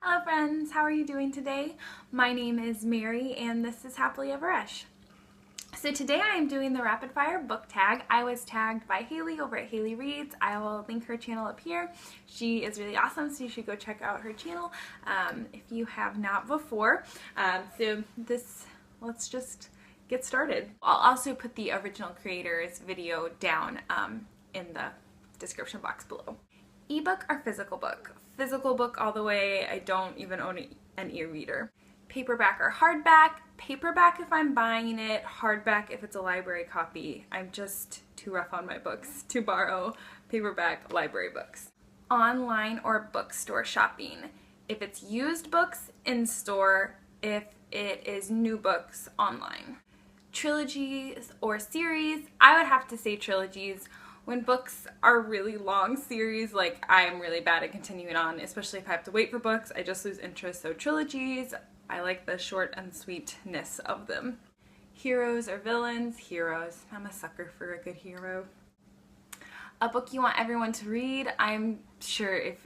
Hello friends, how are you doing today? My name is Mary and this is Happily Ever Esch. So today I am doing the rapid fire book tag. I was tagged by Haley over at Haley Reads. I will link her channel up here. She is really awesome, so you should go check out her channel if you have not before. Let's just get started. I'll also put the original creator's video down in the description box below. Ebook or physical book? Physical book all the way. I don't even own an e-reader. Paperback or hardback? Paperback if I'm buying it, hardback if it's a library copy. I'm just too rough on my books to borrow paperback library books. Online or bookstore shopping? If it's used books, in store. If it is new books, online. Trilogies or series? I would have to say trilogies. When books are really long series, like I'm really bad at continuing on, especially if I have to wait for books, I just lose interest. So trilogies, I like the short and sweetness of them. Heroes or villains? Heroes. I'm a sucker for a good hero. A book you want everyone to read? I'm sure if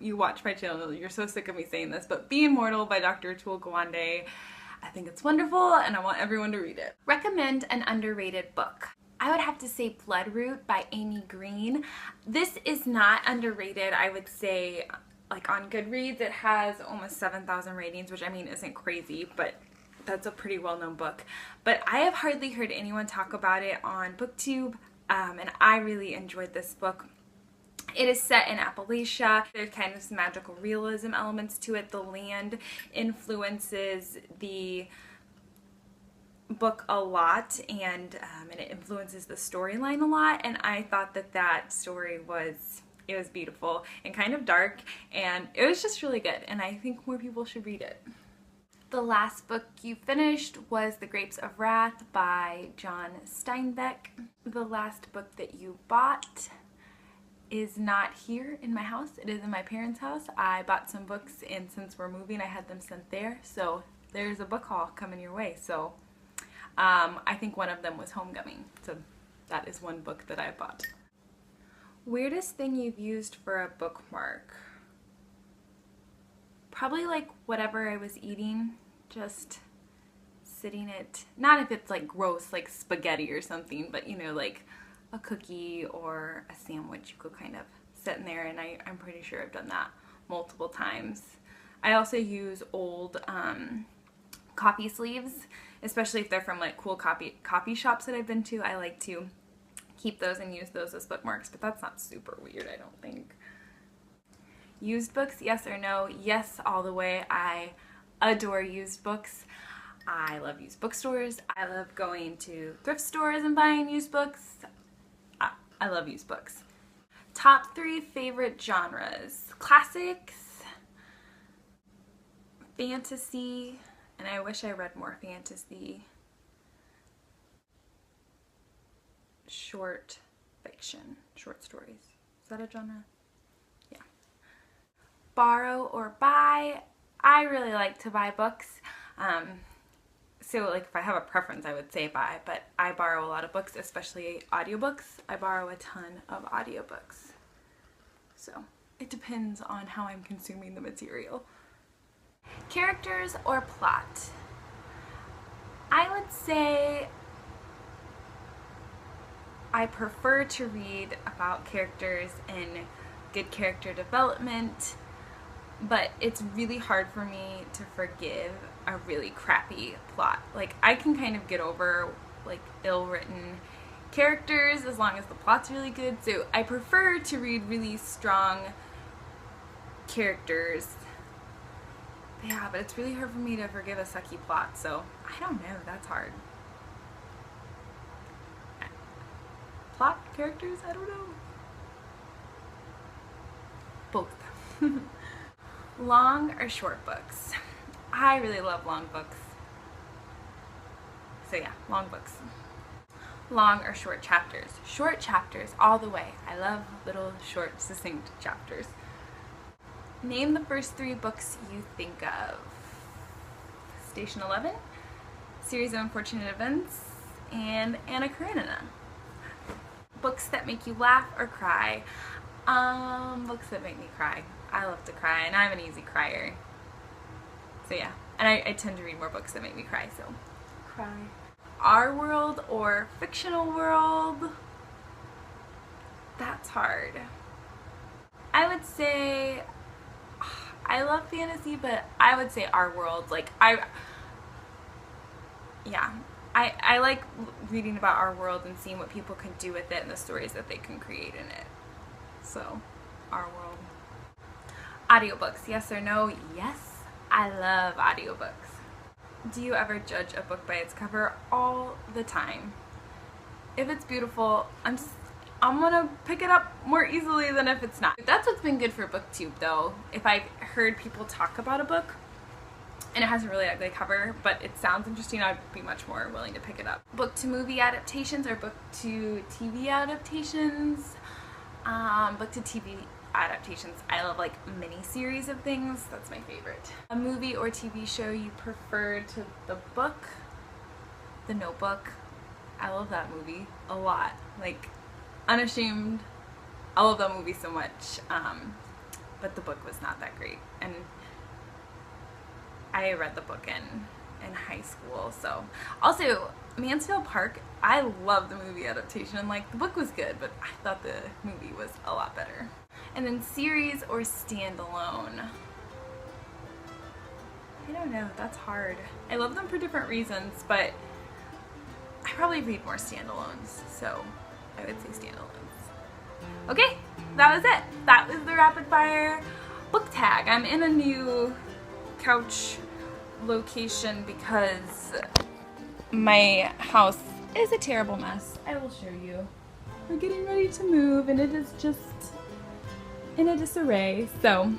you watch my channel, you're so sick of me saying this, but Be Immortal by Dr. Atul Gawande. I think it's wonderful and I want everyone to read it. Recommend an underrated book. I would have to say Bloodroot by Amy Green. This is not underrated. I would say, like on Goodreads, it has almost 7,000 ratings, which I mean isn't crazy, but that's a pretty well-known book. But I have hardly heard anyone talk about it on BookTube, and I really enjoyed this book. It is set in Appalachia. There's kind of some magical realism elements to it. The land influences the book a lot, and it influences the storyline a lot, and I thought that story was beautiful and kind of dark, and it was just really good, and I think more people should read it. The last book you finished was The Grapes of Wrath by John Steinbeck. The last book that you bought is not here in my house. It is in my parents' house. I bought some books, and since we're moving, I had them sent there, so there's a book haul coming your way. So I think one of them was Homecoming, so that is one book that I bought. Weirdest thing you've used for a bookmark? Probably like whatever I was eating, just sitting it, not if it's like gross like spaghetti or something, but you know, like a cookie or a sandwich, you could kind of sit in there, and I'm pretty sure I've done that multiple times. I also use old copy sleeves, especially if they're from like cool copy shops that I've been to. I like to keep those and use those as bookmarks, but that's not super weird, I don't think. Used books, yes or no? Yes, all the way. I adore used books. I love used bookstores. I love going to thrift stores and buying used books. I love used books. Top 3 favorite genres. Classics, fantasy, and I wish I read more fantasy, short fiction, short stories. Is that a genre? Yeah. Borrow or buy? I really like to buy books. So like if I have a preference, I would say buy, but I borrow a lot of books, especially audiobooks. I borrow a ton of audiobooks. So it depends on how I'm consuming the material. Characters or plot? I would say I prefer to read about characters and good character development, but it's really hard for me to forgive a really crappy plot. Like I can kind of get over like ill-written characters as long as the plot's really good, so I prefer to read really strong characters. Yeah, but it's really hard for me to forgive a sucky plot, so I don't know, that's hard. Plot, characters, I don't know. Both. Long or short books? I really love long books. So yeah, long books. Long or short chapters? Short chapters all the way. I love little short succinct chapters. Name the first 3 books you think of. Station 11, Series of Unfortunate Events, and Anna Karenina. Books that make you laugh or cry. Books that make me cry. I love to cry, and I'm an easy crier. So yeah, and I tend to read more books that make me cry, so cry. Our world or fictional world? That's hard. I would say, I love fantasy, but I would say our world. Like, I like reading about our world and seeing what people can do with it and the stories that they can create in it. So, our world. Audiobooks, yes or no? Yes, I love audiobooks. Do you ever judge a book by its cover? All the time. If it's beautiful, I'm gonna pick it up more easily than if it's not. That's what's been good for BookTube though. If I've heard people talk about a book and it has a really ugly cover, but it sounds interesting, I'd be much more willing to pick it up. Book to movie adaptations or book to TV adaptations? Book to TV adaptations. I love like mini-series of things. That's my favorite. A movie or TV show you prefer to the book? The Notebook. I love that movie a lot. Like, unashamed. I love that movie so much. But the book was not that great. And I read the book in high school, so. Also, Mansfield Park, I love the movie adaptation, and like the book was good, but I thought the movie was a lot better. And then series or standalone? I don't know, that's hard. I love them for different reasons, but I probably read more standalones, so I would say standalones. Okay, that was it. That was the rapid fire book tag. I'm in a new couch location because my house is a terrible mess. I will show you. We're getting ready to move and it is just in a disarray. So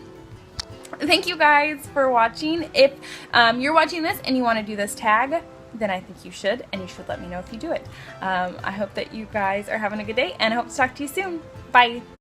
thank you guys for watching. If you're watching this and you want to do this tag, then I think you should, and you should let me know if you do it. I hope that you guys are having a good day, and I hope to talk to you soon. Bye!